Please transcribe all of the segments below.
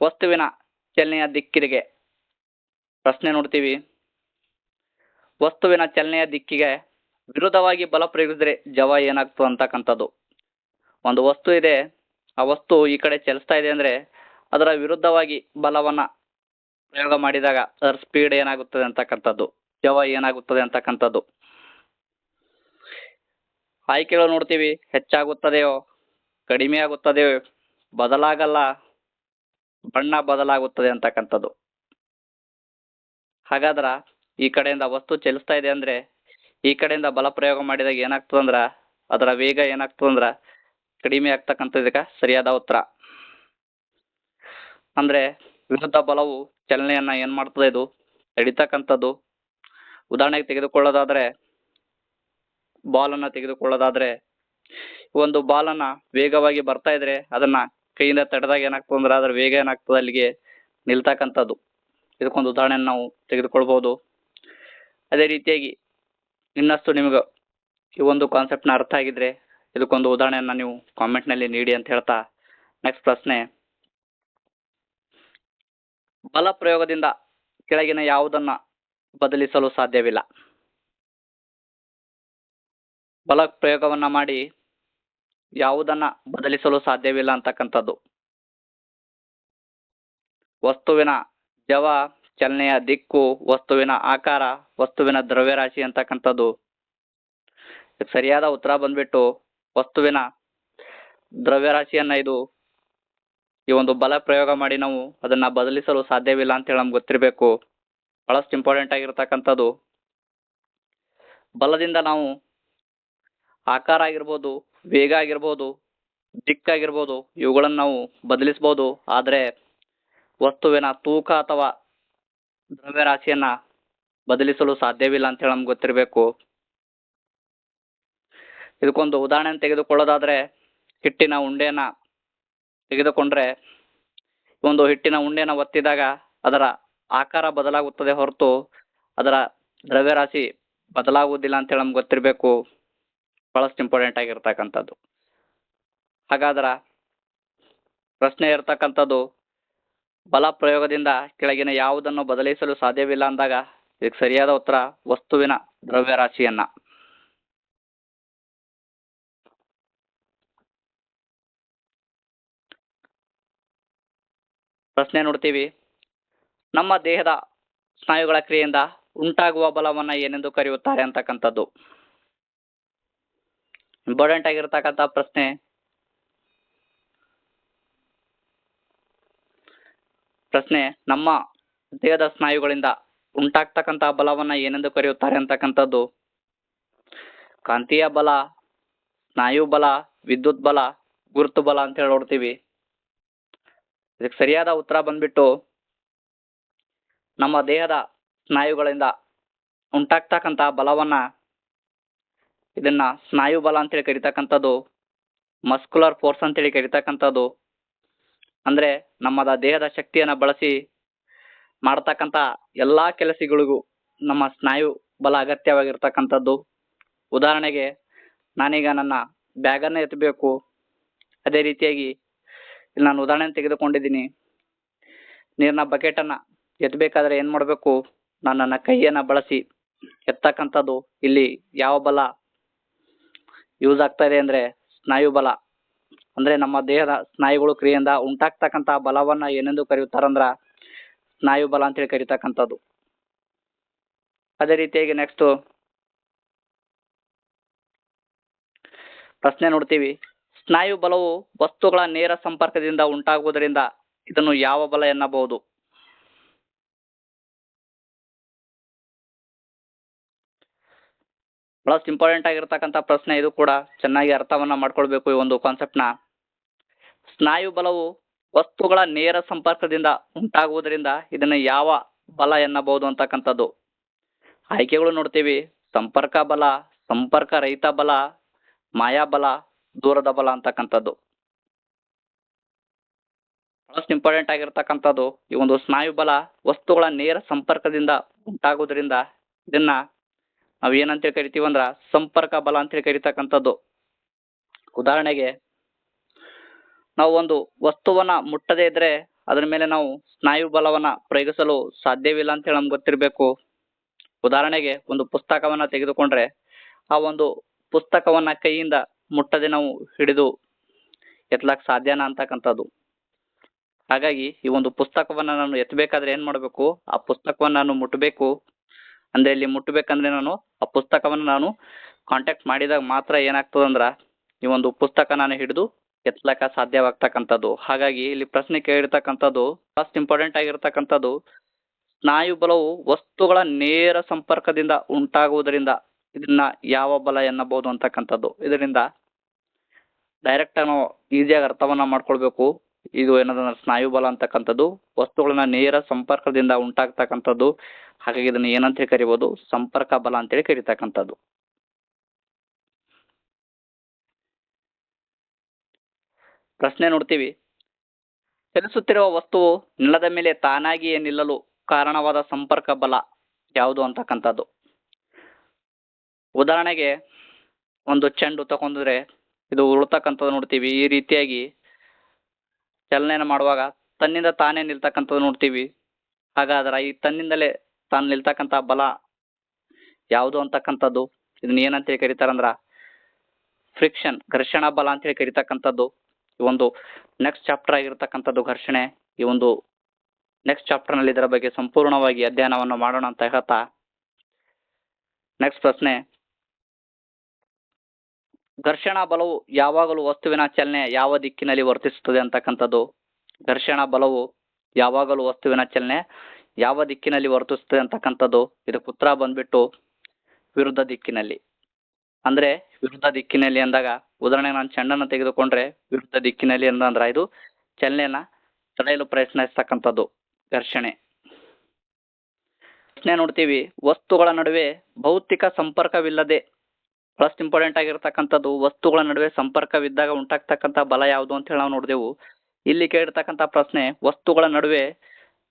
ವಸ್ತುವಿನ ಚಲನೆಯ ದಿಕ್ಕಿಗೆ ಪ್ರಶ್ನೆ ನೋಡ್ತೀವಿ. ವಸ್ತುವಿನ ಚಲನೆಯ ದಿಕ್ಕಿಗೆ ವಿರುದ್ಧವಾಗಿ ಬಲ ಪ್ರಯೋಗಿಸಿದ್ರೆ ಜವ ಏನಾಗ್ತದೆ ಅಂತಕ್ಕಂಥದ್ದು. ಒಂದು ವಸ್ತು ಇದೆ, ಆ ವಸ್ತು ಈ ಕಡೆ ಚಲಿಸ್ತಾ ಇದೆ ಅಂದ್ರೆ ಅದರ ವಿರುದ್ಧವಾಗಿ ಬಲವನ್ನ ಪ್ರಯೋಗ ಮಾಡಿದಾಗ ಅದರ ಸ್ಪೀಡ್ ಏನಾಗುತ್ತದೆ ಅಂತಕ್ಕಂಥದ್ದು, ಜವ ಏನಾಗುತ್ತದೆ ಅಂತಕ್ಕಂಥದ್ದು. ಆಯ್ಕೆಗಳು ನೋಡ್ತೀವಿ. ಹೆಚ್ಚಾಗುತ್ತದೆಯೋ, ಕಡಿಮೆ ಆಗುತ್ತದೆಯೋ, ಬದಲಾಗಲ್ಲ, ಬಣ್ಣ ಬದಲಾಗುತ್ತದೆ ಅಂತಕ್ಕಂಥದ್ದು. ಹಾಗಾದ್ರ ಈ ಕಡೆಯಿಂದ ವಸ್ತು ಚಲಿಸ್ತಾ ಇದೆ ಅಂದ್ರೆ ಈ ಕಡೆಯಿಂದ ಬಲ ಪ್ರಯೋಗ ಮಾಡಿದಾಗ ಏನಾಗ್ತದಂದ್ರ ಅದರ ವೇಗ ಏನಾಗ್ತದಂದ್ರ ಕಡಿಮೆ ಆಗ್ತಕ್ಕಂಥದಕ್ಕೆ ಸರಿಯಾದ ಉತ್ತರ. ಅಂದ್ರೆ ವಿರುದ್ಧ ಬಲವು ಚಲನೆಯನ್ನ ಏನ್ ಮಾಡ್ತದೆ, ಇದು ತಡಿತಕ್ಕಂಥದ್ದು. ಉದಾಹರಣೆಗೆ ತೆಗೆದುಕೊಳ್ಳೋದಾದ್ರೆ, ಬಾಲನ್ನ ತೆಗೆದುಕೊಳ್ಳೋದಾದ್ರೆ, ಒಂದು ಬಾಲನ್ನ ವೇಗವಾಗಿ ಬರ್ತಾ ಇದ್ರೆ ಅದನ್ನ ಕೈಯಿಂದ ತಡೆದಾಗ ಏನಾಗ್ತದಂದ್ರೆ ಅದರ ವೇಗ ಏನಾಗ್ತದೆ ಅಲ್ಲಿಗೆ ನಿಲ್ತಕ್ಕಂಥದ್ದು. ಇದಕ್ಕೊಂದು ಉದಾಹರಣೆಯನ್ನು ನಾವು ತೆಗೆದುಕೊಳ್ಬಹುದು. ಅದೇ ರೀತಿಯಾಗಿ ಇನ್ನಷ್ಟು ನಿಮಗೆ ಈ ಒಂದು ಕಾನ್ಸೆಪ್ಟ್ನ ಅರ್ಥ ಆಗಿದ್ರೆ ಇದಕ್ಕೊಂದು ಉದಾಹರಣೆಯನ್ನ ನೀವು ಕಾಮೆಂಟ್ನಲ್ಲಿ ನೀಡಿ ಅಂತ ಹೇಳ್ತಾ, ನೆಕ್ಸ್ಟ್ ಪ್ರಶ್ನೆ, ಬಲ ಪ್ರಯೋಗದಿಂದ ಕೆಳಗಿನ ಯಾವುದನ್ನ ಬದಲಿಸಲು ಸಾಧ್ಯವಿಲ್ಲ? ಬಲ ಪ್ರಯೋಗವನ್ನ ಮಾಡಿ ಯಾವುದನ್ನ ಬದಲಿಸಲು ಸಾಧ್ಯವಿಲ್ಲ ಅಂತಕ್ಕಂಥದ್ದು. ವಸ್ತುವಿನ ಜವ, ಚಲನೆಯ ದಿಕ್ಕು, ವಸ್ತುವಿನ ಆಕಾರ, ವಸ್ತುವಿನ ದ್ರವ್ಯರಾಶಿ ಅಂತಕ್ಕಂಥದ್ದು. ಸರಿಯಾದ ಉತ್ತರ ಬಂದ್ಬಿಟ್ಟು ವಸ್ತುವಿನ ದ್ರವ್ಯರಾಶಿಯನ್ನ ಇದು ಈ ಒಂದು ಬಲ ಪ್ರಯೋಗ ಮಾಡಿ ನಾವು ಅದನ್ನ ಬದಲಿಸಲು ಸಾಧ್ಯವಿಲ್ಲ ಅಂತ ಹೇಳಿ ನಮ್ಗೆ ಗೊತ್ತಿರಬೇಕು. ಬಹಳಷ್ಟು ಇಂಪಾರ್ಟೆಂಟ್ ಆಗಿರ್ತಕ್ಕಂಥದ್ದು. ಬಲದಿಂದ ನಾವು ಆಕಾರ ಆಗಿರ್ಬೋದು, ವೇಗ ಆಗಿರ್ಬೋದು, ದಿಕ್ಕಾಗಿರ್ಬೋದು, ಇವುಗಳನ್ನು ನಾವು ಬದಲಿಸಬಹುದು. ಆದರೆ ವಸ್ತುವಿನ ತೂಕ ಅಥವಾ ದ್ರವ್ಯರಾಶಿಯನ್ನ ಬದಲಿಸಲು ಸಾಧ್ಯವಿಲ್ಲ ಅಂತ ಹೇಳಿ ನಮ್ಗೆ ಗೊತ್ತಿರಬೇಕು. ಇದಕ್ಕೊಂದು ಉದಾಹರಣೆ ತೆಗೆದುಕೊಳ್ಳೋದಾದ್ರೆ, ಹಿಟ್ಟಿನ ಉಂಡೆಯನ್ನ ತೆಗೆದುಕೊಂಡ್ರೆ ಒಂದು ಹಿಟ್ಟಿನ ಉಂಡೆನ ಒತ್ತಿದಾಗ ಅದರ ಆಕಾರ ಬದಲಾಗುತ್ತದೆ ಹೊರತು ಅದರ ದ್ರವ್ಯರಾಶಿ ಬದಲಾಗುವುದಿಲ್ಲ ಅಂತ ಹೇಳಿ ನಮ್ಗೆ ಗೊತ್ತಿರಬೇಕು. ಬಹಳಷ್ಟು ಇಂಪಾರ್ಟೆಂಟ್ ಆಗಿರ್ತಕ್ಕಂಥದ್ದು. ಹಾಗಾದ್ರ ಪ್ರಶ್ನೆ ಇರ್ತಕ್ಕಂಥದ್ದು, ಬಲ ಪ್ರಯೋಗದಿಂದ ಕೆಳಗಿನ ಯಾವುದನ್ನು ಬದಲಿಸಲು ಸಾಧ್ಯವಿಲ್ಲ ಅಂದಾಗ ಇದಕ್ಕೆ ಸರಿಯಾದ ಉತ್ತರ ವಸ್ತುವಿನ ದ್ರವ್ಯರಾಶಿಯನ್ನ. ಪ್ರಶ್ನೆ ನೋಡ್ತೀವಿ. ನಮ್ಮ ದೇಹದ ಸ್ನಾಯುಗಳ ಕ್ರಿಯೆಯಿಂದ ಉಂಟಾಗುವ ಬಲವನ್ನ ಏನೆಂದು ಕರೆಯುತ್ತಾರೆ ಅಂತಕ್ಕಂಥದ್ದು. ಇಂಪಾರ್ಟೆಂಟ್ ಆಗಿರ್ತಕ್ಕಂಥ ಪ್ರಶ್ನೆ. ನಮ್ಮ ದೇಹದ ಸ್ನಾಯುಗಳಿಂದ ಉಂಟಾಗ್ತಕ್ಕಂಥ ಬಲವನ್ನ ಏನೆಂದು ಕರೆಯುತ್ತಾರೆ ಅಂತಕ್ಕಂಥದ್ದು. ಕಾಂತೀಯ ಬಲ, ಸ್ನಾಯು ಬಲ, ವಿದ್ಯುತ್ ಬಲ, ಗುರುತು ಬಲ ಅಂತ ಹೇಳಿ ನೋಡ್ತೀವಿ. ಇದಕ್ಕೆ ಸರಿಯಾದ ಉತ್ತರ ಬಂದ್ಬಿಟ್ಟು ನಮ್ಮ ದೇಹದ ಸ್ನಾಯುಗಳಿಂದ ಉಂಟಾಗ್ತಕ್ಕಂಥ ಬಲವನ್ನ ಇದನ್ನ ಸ್ನಾಯು ಬಲ ಅಂತೇಳಿ ಕರಿತಕ್ಕಂಥದ್ದು, ಮಸ್ಕುಲರ್ ಫೋರ್ಸ್ ಅಂತೇಳಿ ಕರಿತಕ್ಕಂಥದ್ದು. ಅಂದ್ರೆ ನಮ್ಮ ದೇಹದ ಶಕ್ತಿಯನ್ನ ಬಳಸಿ ಮಾಡ್ತಕ್ಕಂಥ ಎಲ್ಲಾ ಕೆಲಸಗಳಿಗೂ ನಮ್ಮ ಸ್ನಾಯು ಬಲ ಅಗತ್ಯವಾಗಿರ್ತಕ್ಕಂಥದ್ದು. ಉದಾಹರಣೆಗೆ, ನಾನೀಗ ನನ್ನ ಬ್ಯಾಗನ್ನ ಎತ್ತಬೇಕು. ಅದೇ ರೀತಿಯಾಗಿ ಇಲ್ಲಿ ನಾನು ಉದಾಹರಣೆ ತೆಗೆದುಕೊಂಡಿದ್ದೀನಿ. ನೀರಿನ ಬಕೆಟನ್ನ ಎತ್ತಬೇಕಾದ್ರೆ ಏನ್ ಮಾಡಬೇಕು, ನಾನು ನನ್ನ ಕೈಯನ್ನ ಬಳಸಿ ಎತ್ತಕ್ಕಂಥದ್ದು. ಇಲ್ಲಿ ಯಾವ ಬಲ ಯೂಸ್ ಆಗ್ತಾ ಇದೆ ಅಂದ್ರೆ ಸ್ನಾಯು ಬಲ. ಅಂದ್ರೆ ನಮ್ಮ ದೇಹದ ಸ್ನಾಯುಗಳು ಕ್ರಿಯೆಯಿಂದ ಉಂಟಾಗ್ತಕ್ಕಂಥ ಬಲವನ್ನ ಏನೆಂದು ಕರೆಯುತ್ತಾರಂದ್ರ ಸ್ನಾಯು ಬಲ ಅಂತೇಳಿ ಕರಿತಕ್ಕಂಥದ್ದು. ಅದೇ ರೀತಿಯಾಗಿ ನೆಕ್ಸ್ಟ್ ಪ್ರಶ್ನೆ ನೋಡ್ತೀವಿ. ಸ್ನಾಯು ಬಲವು ವಸ್ತುಗಳ ನೇರ ಸಂಪರ್ಕದಿಂದ ಉಂಟಾಗುವುದರಿಂದ ಇದನ್ನು ಯಾವ ಬಲ ಎನ್ನಬಹುದು? ಬಹಳಷ್ಟು ಇಂಪಾರ್ಟೆಂಟ್ ಆಗಿರ್ತಕ್ಕಂಥ ಪ್ರಶ್ನೆ. ಇದು ಕೂಡ ಚೆನ್ನಾಗಿ ಅರ್ಥವನ್ನ ಮಾಡ್ಕೊಳ್ಬೇಕು ಈ ಒಂದು ಕಾನ್ಸೆಪ್ಟ್ನ. ಸ್ನಾಯು ಬಲವು ವಸ್ತುಗಳ ನೇರ ಸಂಪರ್ಕದಿಂದ ಉಂಟಾಗುವುದರಿಂದ ಇದನ್ನು ಯಾವ ಬಲ ಎನ್ನಬಹುದು ಅಂತಕ್ಕಂಥದ್ದು. ಆಯ್ಕೆಗಳು ನೋಡ್ತೀವಿ. ಸಂಪರ್ಕ ಬಲ, ಸಂಪರ್ಕ ರಹಿತ ಬಲ, ಮಾಯಾಬಲ, ದೂರದ ಬಲ ಅಂತಕ್ಕಂಥದ್ದು. ಬಹಳಷ್ಟು ಇಂಪಾರ್ಟೆಂಟ್ ಆಗಿರ್ತಕ್ಕಂಥದ್ದು. ಈ ಒಂದು ಸ್ನಾಯು ಬಲ ವಸ್ತುಗಳ ನೇರ ಸಂಪರ್ಕದಿಂದ ಉಂಟಾಗುವುದರಿಂದ ಇದನ್ನ ನಾವ್ ಏನಂತೇಳಿ ಕರಿತೀವಂದ್ರ ಸಂಪರ್ಕ ಬಲ ಅಂತೇಳಿ ಕರಿತಕ್ಕಂಥದ್ದು. ಉದಾಹರಣೆಗೆ, ನಾವು ಒಂದು ವಸ್ತುವನ್ನ ಮುಟ್ಟದೇ ಇದ್ರೆ ಅದರ ಮೇಲೆ ನಾವು ಸ್ನಾಯು ಬಲವನ್ನ ಪ್ರಯೋಗಿಸಲು ಸಾಧ್ಯವಿಲ್ಲ ಅಂತ ಹೇಳಿ ನಮ್ಗೆ ಗೊತ್ತಿರಬೇಕು. ಉದಾಹರಣೆಗೆ ಒಂದು ಪುಸ್ತಕವನ್ನ ತೆಗೆದುಕೊಂಡ್ರೆ ಆ ಒಂದು ಪುಸ್ತಕವನ್ನ ಕೈಯಿಂದ ಮುಟ್ಟದೆ ನಾವು ಹಿಡಿದು ಎತ್ತಲಕ್ ಸಾಧ್ಯನಾ ಅಂತಕ್ಕಂಥದ್ದು. ಹಾಗಾಗಿ ಈ ಒಂದು ಪುಸ್ತಕವನ್ನ ನಾನು ಎತ್ತಬೇಕಾದ್ರೆ ಏನ್ ಮಾಡಬೇಕು, ಆ ಪುಸ್ತಕವನ್ನ ನಾನು ಮುಟ್ಟಬೇಕು. ಅಂದ್ರೆ ಇಲ್ಲಿ ಮುಟ್ಟಬೇಕಂದ್ರೆ ನಾನು ಆ ಪುಸ್ತಕವನ್ನ ನಾನು ಕಾಂಟ್ಯಾಕ್ಟ್ ಮಾಡಿದಾಗ ಮಾತ್ರ ಏನಾಗ್ತದಂದ್ರ ಈ ಒಂದು ಪುಸ್ತಕ ನಾನು ಹಿಡಿದು ಎತ್ತಲಕ ಸಾಧ್ಯವಾಗ್ತಕ್ಕಂಥದ್ದು. ಹಾಗಾಗಿ ಇಲ್ಲಿ ಪ್ರಶ್ನೆ ಕೇಳಿರ್ತಕ್ಕಂಥದ್ದು ಫಸ್ಟ್ ಇಂಪಾರ್ಟೆಂಟ್ ಆಗಿರ್ತಕ್ಕಂಥದ್ದು, ಸ್ನಾಯು ಬಲವು ವಸ್ತುಗಳ ನೇರ ಸಂಪರ್ಕದಿಂದ ಉಂಟಾಗುವುದರಿಂದ ಇದನ್ನ ಯಾವ ಬಲ ಎನ್ನಬಹುದು ಅಂತಕ್ಕಂಥದ್ದು. ಇದರಿಂದ ಡೈರೆಕ್ಟ್ ನಾವು ಈಸಿಯಾಗಿ ಅರ್ಥವನ್ನ ಮಾಡ್ಕೊಳ್ಬೇಕು. ಇದು ಏನದಂದ್ರೆ ಸ್ನಾಯು ಬಲ ಅಂತಕ್ಕಂಥದ್ದು ವಸ್ತುಗಳನ್ನ ನೇರ ಸಂಪರ್ಕದಿಂದ ಉಂಟಾಗ್ತಕ್ಕಂಥದ್ದು. ಹಾಗಾಗಿ ಇದನ್ನ ಏನಂತ ಕರಿಬಹುದು, ಸಂಪರ್ಕ ಬಲ ಅಂತೇಳಿ ಕರಿತಕ್ಕಂಥದ್ದು. ಪ್ರಶ್ನೆ ನೋಡ್ತೀವಿ, ಚಲಿಸುತ್ತಿರುವ ವಸ್ತುವು ನೆಲದ ಮೇಲೆ ತಾನಾಗಿಯೇ ನಿಲ್ಲಲು ಕಾರಣವಾದ ಸಂಪರ್ಕ ಬಲ ಯಾವುದು ಅಂತಕ್ಕಂಥದ್ದು. ಉದಾಹರಣೆಗೆ ಒಂದು ಚೆಂಡು ತಗೊಂಡ್ರೆ ಇದು ಉರುಳ್ತಕ್ಕಂಥದ್ದು ನೋಡ್ತೀವಿ. ಈ ರೀತಿಯಾಗಿ ಚಲನೆಯನ್ನು ಮಾಡುವಾಗ ತನ್ನಿಂದ ತಾನೇ ನಿಲ್ತಕ್ಕಂಥದ್ದು ನೋಡ್ತೀವಿ. ಹಾಗಾದ್ರೆ ಈ ತನ್ನಿಂದಲೇ ತಾನು ನಿಲ್ತಕ್ಕಂಥ ಬಲ ಯಾವುದು ಅಂತಕ್ಕಂಥದ್ದು. ಇದನ್ನ ಏನಂತೇಳಿ ಕರೀತಾರಂದ್ರ ಫ್ರಿಕ್ಷನ್, ಘರ್ಷಣಾ ಬಲ ಅಂತೇಳಿ ಕರೀತಕ್ಕಂಥದ್ದು. ಈ ಒಂದು ನೆಕ್ಸ್ಟ್ ಚಾಪ್ಟರ್ ಆಗಿರ್ತಕ್ಕಂಥದ್ದು ಘರ್ಷಣೆ. ಈ ಒಂದು ನೆಕ್ಸ್ಟ್ ಚಾಪ್ಟರ್ ನಲ್ಲಿ ಇದರ ಬಗ್ಗೆ ಸಂಪೂರ್ಣವಾಗಿ ಅಧ್ಯಯನವನ್ನು ಮಾಡೋಣ ಅಂತ ಹೇಳ್ತಾ ನೆಕ್ಸ್ಟ್ ಪ್ರಶ್ನೆ, ಘರ್ಷಣಾ ಬಲವು ಯಾವಾಗಲೂ ವಸ್ತುವಿನ ಚಲನೆ ಯಾವ ದಿಕ್ಕಿನಲ್ಲಿ ವರ್ತಿಸುತ್ತದೆ ಅಂತಕ್ಕಂಥದ್ದು. ಘರ್ಷಣಾ ಬಲವು ಯಾವಾಗಲೂ ವಸ್ತುವಿನ ಚಲನೆ ಯಾವ ದಿಕ್ಕಿನಲ್ಲಿ ವರ್ತಿಸುತ್ತದೆ ಅಂತಕ್ಕಂಥದ್ದು. ಇದಕ್ಕೆ ಉತ್ತರ ಬಂದ್ಬಿಟ್ಟು ವಿರುದ್ಧ ದಿಕ್ಕಿನಲ್ಲಿ. ಅಂದ್ರೆ ವಿರುದ್ಧ ದಿಕ್ಕಿನಲ್ಲಿ ಅಂದಾಗ ಉದಾಹರಣೆ ನಾನು ಚೆಂಡನ್ನು ತೆಗೆದುಕೊಂಡ್ರೆ ವಿರುದ್ಧ ದಿಕ್ಕಿನಲ್ಲಿ ಅಂದ್ರ ಇದು ಚಲನೆಯನ್ನ ತಡೆಯಲು ಪ್ರಯತ್ನಿಸ್ತಕ್ಕಂಥದ್ದು ಘರ್ಷಣೆ. ಪ್ರಶ್ನೆ ನೋಡ್ತೀವಿ, ವಸ್ತುಗಳ ನಡುವೆ ಭೌತಿಕ ಸಂಪರ್ಕವಿಲ್ಲದೆ, ಫಸ್ಟ್ ಇಂಪಾರ್ಟೆಂಟ್ ಆಗಿರ್ತಕ್ಕಂಥದ್ದು ವಸ್ತುಗಳ ನಡುವೆ ಸಂಪರ್ಕವಿದ್ದಾಗ ಉಂಟಾಗ್ತಕ್ಕಂಥ ಬಲ ಯಾವುದು ಅಂತ ಹೇಳಿ ನಾವು ನೋಡಿದೆವು. ಇಲ್ಲಿ ಕೇಳಿರ್ತಕ್ಕಂಥ ಪ್ರಶ್ನೆ, ವಸ್ತುಗಳ ನಡುವೆ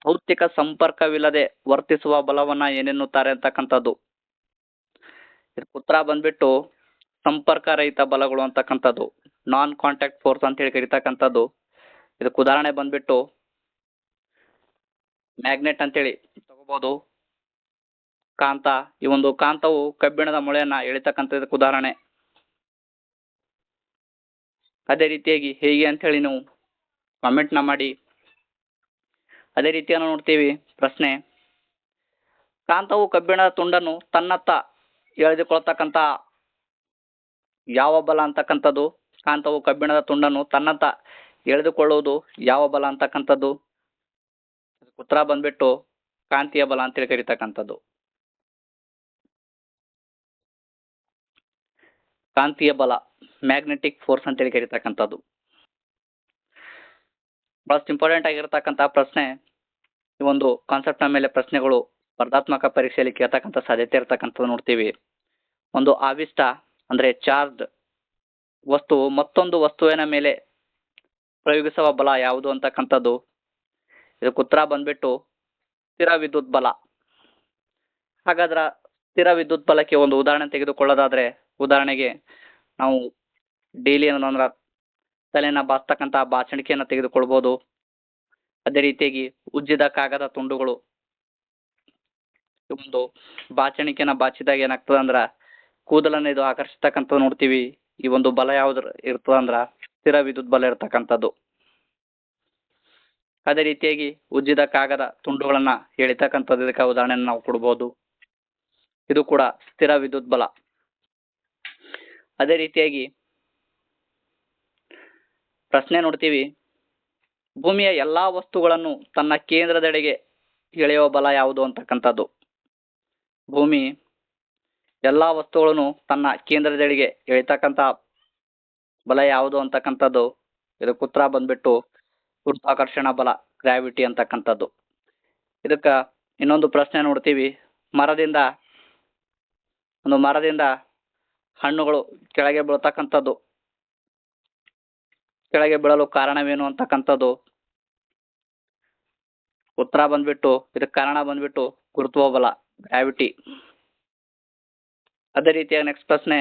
ಭೌತಿಕ ಸಂಪರ್ಕವಿಲ್ಲದೆ ವರ್ತಿಸುವ ಬಲವನ್ನ ಏನೆನ್ನುತ್ತಾರೆ ಅಂತಕ್ಕಂಥದ್ದು. ಇದಕ್ಕೆ ಉತ್ತರ ಬಂದ್ಬಿಟ್ಟು ಸಂಪರ್ಕ ರಹಿತ ಬಲಗಳು ಅಂತಕ್ಕಂಥದ್ದು, ನಾನ್ ಕಾಂಟ್ಯಾಕ್ಟ್ ಫೋರ್ಸ್ ಅಂತ ಹೇಳಿ ಕರೀತಕ್ಕಂಥದ್ದು. ಇದಕ್ಕೆ ಉದಾಹರಣೆ ಬಂದ್ಬಿಟ್ಟು ಮ್ಯಾಗ್ನೆಟ್ ಅಂತೇಳಿ ತಗೋಬಹುದು. ಕಾಂತ, ಈ ಒಂದು ಕಾಂತವು ಕಬ್ಬಿಣದ ಮೊಳೆಯನ್ನ ಎಳಿತಕ್ಕಂಥದಕ್ಕೆ ಉದಾಹರಣೆ. ಅದೇ ರೀತಿಯಾಗಿ ಹೇಗೆ ಅಂತ ಹೇಳಿ ನೀವು ಕಾಮೆಂಟ್ನ ಮಾಡಿ. ಅದೇ ರೀತಿಯನ್ನು ನೋಡ್ತೀವಿ ಪ್ರಶ್ನೆ, ಕಾಂತವು ಕಬ್ಬಿಣದ ತುಂಡನ್ನು ತನ್ನತ್ತ ಎಳೆದುಕೊಳ್ತಕ್ಕಂಥ ಯಾವ ಬಲ ಅಂತಕ್ಕಂಥದ್ದು. ಕಾಂತವು ಕಬ್ಬಿಣದ ತುಂಡನ್ನು ತನ್ನತ್ತ ಎಳೆದುಕೊಳ್ಳುವುದು ಯಾವ ಬಲ ಅಂತಕ್ಕಂಥದ್ದು. ಉತ್ತರ ಬಂದ್ಬಿಟ್ಟು ಕಾಂತೀಯ ಬಲ ಅಂತೇಳಿ ಕರೀತಕ್ಕಂಥದ್ದು. ಕಾಂತೀಯ ಬಲ, ಮ್ಯಾಗ್ನೆಟಿಕ್ ಫೋರ್ಸ್ ಅಂತೇಳಿ ಕರೀತಕ್ಕಂಥದ್ದು. ಬಹಳಷ್ಟು ಇಂಪಾರ್ಟೆಂಟ್ ಆಗಿರತಕ್ಕಂಥ ಪ್ರಶ್ನೆ. ಈ ಒಂದು ಕಾನ್ಸೆಪ್ಟ್ ನ ಮೇಲೆ ಪ್ರಶ್ನೆಗಳು ಸ್ಪರ್ಧಾತ್ಮಕ ಪರೀಕ್ಷೆಯಲ್ಲಿ ಕೇಳ್ತಕ್ಕಂಥ ಸಾಧ್ಯತೆ ಇರತಕ್ಕಂಥದ್ದು ನೋಡ್ತೀವಿ. ಒಂದು ಆವಿಷ್ಟ ಅಂದ್ರೆ ಚಾರ್ಜ್ ವಸ್ತು ಮತ್ತೊಂದು ವಸ್ತುವಿನ ಮೇಲೆ ಪ್ರಯೋಗಿಸುವ ಬಲ ಯಾವುದು ಅಂತಕ್ಕಂಥದ್ದು. ಇದಕ್ಕೆ ಉತ್ತರ ಬಂದ್ಬಿಟ್ಟು ಸ್ಥಿರ ವಿದ್ಯುತ್ ಬಲ. ಹಾಗಾದ್ರೆ ಸ್ಥಿರ ವಿದ್ಯುತ್ ಬಲಕ್ಕೆ ಒಂದು ಉದಾಹರಣೆ ತೆಗೆದುಕೊಳ್ಳೋದಾದ್ರೆ, ಉದಾಹರಣೆಗೆ ನಾವು ಡೈಲಿ ಏನಂದ್ರ ತಲೆನ ಬಾಸ್ತಕ್ಕಂಥ ಬಾಚಣಿಕೆಯನ್ನು ತೆಗೆದುಕೊಳ್ಬಹುದು. ಅದೇ ರೀತಿಯಾಗಿ ಉಜ್ಜಿದ ಕಾಗದ ತುಂಡುಗಳು, ಒಂದು ಬಾಚಣಿಕೆನ ಬಾಚಿದಾಗ ಏನಾಗ್ತದ ಅಂದ್ರ ಕೂದಲನ್ನ ಇದು ಆಕರ್ಷಿಸ್ತಕ್ಕಂಥ ನೋಡ್ತೀವಿ. ಈ ಒಂದು ಬಲ ಯಾವ್ದು ಇರ್ತದ ಅಂದ್ರ ಸ್ಥಿರ ವಿದ್ಯುತ್ ಬಲ ಇರ್ತಕ್ಕಂಥದ್ದು. ಅದೇ ರೀತಿಯಾಗಿ ಉಜ್ಜಿದ ಕಾಗದ ತುಂಡುಗಳನ್ನ ಎಳಿತಕ್ಕಂಥದ್ದು ಇದಕ್ಕೆ ಉದಾಹರಣೆಯನ್ನು ನಾವು ಕೊಡ್ಬೋದು. ಇದು ಕೂಡ ಸ್ಥಿರ ವಿದ್ಯುತ್ ಬಲ. ಅದೇ ರೀತಿಯಾಗಿ ಪ್ರಶ್ನೆ ನೋಡ್ತೀವಿ, ಭೂಮಿಯ ಎಲ್ಲಾ ವಸ್ತುಗಳನ್ನು ತನ್ನ ಕೇಂದ್ರದೆಡೆಗೆ ಎಳೆಯುವ ಬಲ ಯಾವುದು ಅಂತಕ್ಕಂಥದ್ದು. ಭೂಮಿ ಎಲ್ಲಾ ವಸ್ತುಗಳನ್ನು ತನ್ನ ಕೇಂದ್ರದೆಡೆಗೆ ಎಳಿತಕ್ಕಂಥ ಬಲ ಯಾವುದು ಅಂತಕ್ಕಂಥದ್ದು. ಇದಕ್ಕೆ ಉತ್ತರ ಬಂದ್ಬಿಟ್ಟು ಗುರುತ್ವಾಕರ್ಷಣ ಬಲ, ಗ್ರಾವಿಟಿ ಅಂತಕ್ಕಂಥದ್ದು. ಇದಕ್ಕ ಇನ್ನೊಂದು ಪ್ರಶ್ನೆ ನೋಡ್ತೀವಿ, ಮರದಿಂದ ಹಣ್ಣುಗಳು ಕೆಳಗೆ ಬೀಳ್ತಕ್ಕಂಥದ್ದು, ಕೆಳಗೆ ಬೀಳಲು ಕಾರಣವೇನು ಅಂತಕ್ಕಂಥದ್ದು. ಉತ್ತರ ಬಂದ್ಬಿಟ್ಟು ಇದಕ್ಕೆ ಕಾರಣ ಬಂದ್ಬಿಟ್ಟು ಗುರುತ್ವ ಬಲ, ಗ್ರಾವಿಟಿ. ಅದೇ ರೀತಿಯಾಗಿ ನೆಕ್ಸ್ಟ್ ಪ್ರಶ್ನೆ,